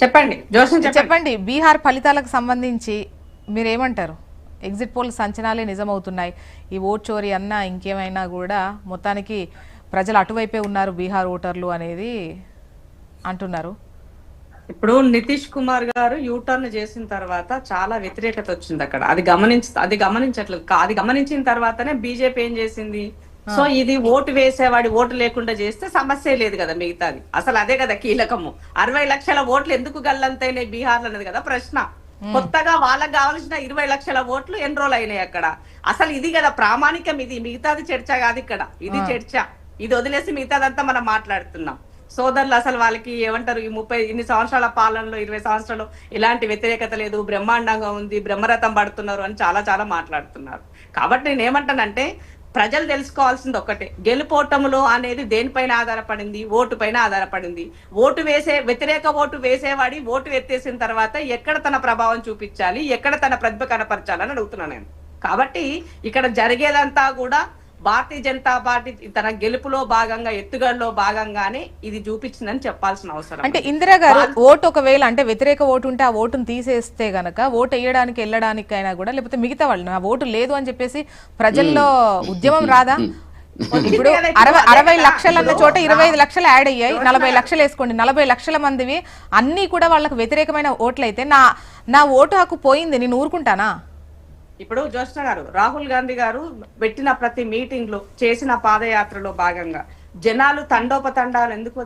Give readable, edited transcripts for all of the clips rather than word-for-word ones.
చెప్పండి జోషన్ చెప్పండి బీహార్ ఫలితాలకు సంబంధించి మీరేమంటారు? ఎగ్జిట్ పోల్స్ అంచనాలే నిజమవుతున్నాయి. ఈ ఓట్ చోరీ అన్నా ఇంకేమైనా కూడా మొత్తానికి ప్రజలు అటువైపే ఉన్నారు బీహార్ ఓటర్లు అనేది అంటున్నారు. ఇప్పుడు నితీష్ కుమార్ గారు యూటర్న్ చేసిన తర్వాత చాలా వ్యతిరేకత వచ్చింది అక్కడ. అది గమనించట్లేదు. అది గమనించిన తర్వాతనే బీజేపీ ఏం చేసింది, సో ఇది ఓటు వేసేవాడి ఓటు లేకుండా చేస్తే సమస్య లేదు కదా మిగతాది. అసలు అదే కదా కీలకము. 60 లక్షల ఓట్లు ఎందుకు గల్లంతైనాయి బీహార్ అన్నది కదా ప్రశ్న. కొత్తగా వాళ్ళకి కావాల్సిన 20 లక్షల ఓట్లు ఎన్రోల్ అయినాయి అక్కడ. అసలు ఇది కదా ప్రామాణికం. ఇది మిగతాది చర్చ కాదు ఇక్కడ. ఇది చర్చ. ఇది వదిలేసి మిగతాదంతా మనం మాట్లాడుతున్నాం. సోదరులు అసలు వాళ్ళకి ఏమంటారు, ఈ ఇన్ని సంవత్సరాల పాలనలో 20 సంవత్సరాలు ఇలాంటి వ్యతిరేకత లేదు, బ్రహ్మాండంగా ఉంది, బ్రహ్మరథం పడుతున్నారు అని చాలా చాలా మాట్లాడుతున్నారు. కాబట్టి నేను ఏమంటానంటే ప్రజలు తెలుసుకోవాల్సింది ఒకటే, గెలుపోటములో అనేది దేనిపైన ఆధారపడింది, ఓటు పైన ఆధారపడింది. వ్యతిరేక ఓటు వేసేవాడి ఓటు ఎత్తేసిన తర్వాత ఎక్కడ తన ప్రభావం చూపించాలి, ఎక్కడ తన ప్రతిభ కనపరచాలని అడుగుతున్నాను నేను. కాబట్టి ఇక్కడ జరిగేదంతా కూడా భారతీయ జనతా పార్టీ తన గెలుపులో భాగంగా, ఎత్తుగడలో భాగంగానే ఇది చూపించిందని చెప్పాల్సిన అవసరం. అంటే ఇందిరా గారు ఓటు ఒకవేళ అంటే వ్యతిరేక ఓటు ఉంటే ఆ ఓటును తీసేస్తే గనక ఓటు వేయడానికి వెళ్ళడానికైనా కూడా, లేకపోతే మిగతా వాళ్ళు నా ఓటు లేదు అని చెప్పేసి ప్రజల్లో ఉద్యమం రాదా? ఇప్పుడు 60 లక్షలు అన్న చోట 25 లక్షలు యాడ్ అయ్యాయి. 40 లక్షలు వేసుకోండి, 40 లక్షల మందివి అన్ని కూడా వాళ్ళకు వ్యతిరేకమైన ఓట్లయితే నా ఓటు హక్కు పోయింది, నేను ఊరుకుంటానా? ఇప్పుడు జ్యోత్స్న గారు, రాహుల్ గాంధీ గారు పెట్టిన ప్రతి మీటింగ్ లో, చేసిన పాదయాత్రలో భాగంగా జనాలు తండోపతండాలు ఎందుకు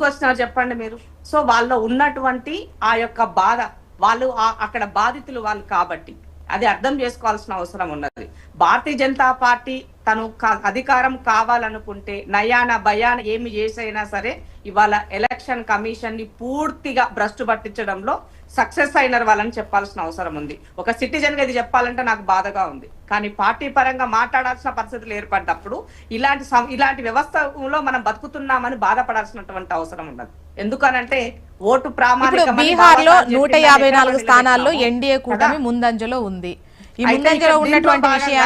వచ్చినారు చెప్పండి మీరు. సో వాళ్ళలో ఉన్నటువంటి ఆ యొక్క బాధ, వాళ్ళు అక్కడ బాధితులు వాళ్ళు కాబట్టి అది అర్థం చేసుకోవాల్సిన అవసరం ఉన్నది. భారతీయ జనతా పార్టీ తను అధికారం కావాలనుకుంటే నయాన భయాన ఏమి చేసైనా సరే ఇవాళ ఎలక్షన్ కమిషన్ ని పూర్తిగా భ్రష్టు పట్టించడంలో సక్సెస్ అయిన వాళ్ళని చెప్పాల్సిన అవసరం ఉంది. ఒక సిటిజన్ గా ఇది చెప్పాలంటే నాకు బాధగా ఉంది. కానీ పార్టీ పరంగా మాట్లాడాల్సిన పరిస్థితులు ఏర్పడ్డప్పుడు ఇలాంటి వ్యవస్థలో మనం బతుకుతున్నామని బాధపడాల్సినటువంటి అవసరం ఉన్నది. ఎందుకనంటే ఓటు ప్రామాణికం. బీహార్ లో 154 స్థానాల్లో ఎన్డీఏ కూటమి ముందంజలో ఉంది. ఈ ముందంజలో ఉన్నటువంటి విషయాన్ని